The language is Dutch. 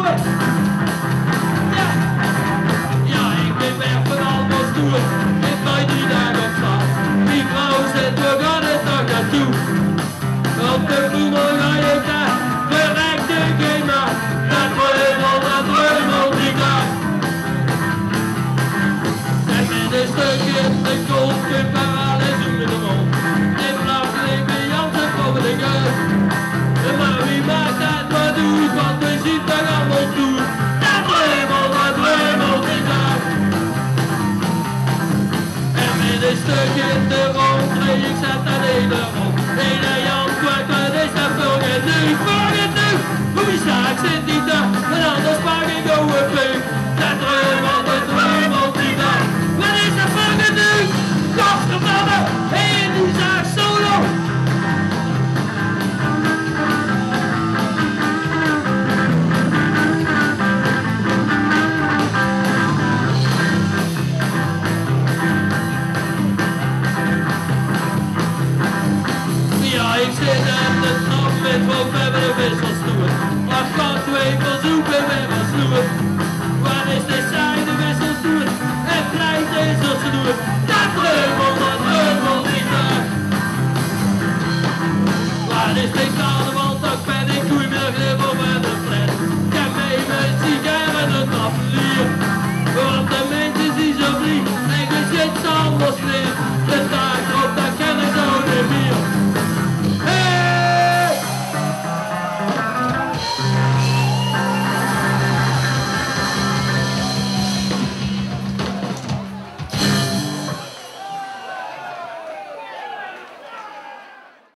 stoer. Ja, ja, ik ben weg van allemaal stoer. Ik weet niet daar op staat. Die vrouw zegt, we gaan er toch naartoe. Op de voetbal ga je daar, bereikt de gamer. Dat dreumel niet daar. En met een stukje de golfje paraal en zoeken de rond. En vanaf leven Jansen over de geus. Maar wie maakt dat wat doet, want we zien toch allemaal toe. Dat dreumel niet daar. En met een stukje de rond, ik zat daar nederop. Ene Jan kwart, wat is dat volgend nu? Volgend nu! Hoe is dat? Ik zit niet daar, en anders pak ik over punt. Dat dreumel niet daar. Wat is dat volgend nu? Godverdamme! En die zaak solo! Ik zit aan de trap met wat we hebben de wissels doen. Maar kan twee verzoeken met wat snoer. Waar is de saai de wissels doen? En blijft deze ze doen. Dat dreumel niet daar. Waar is de kans?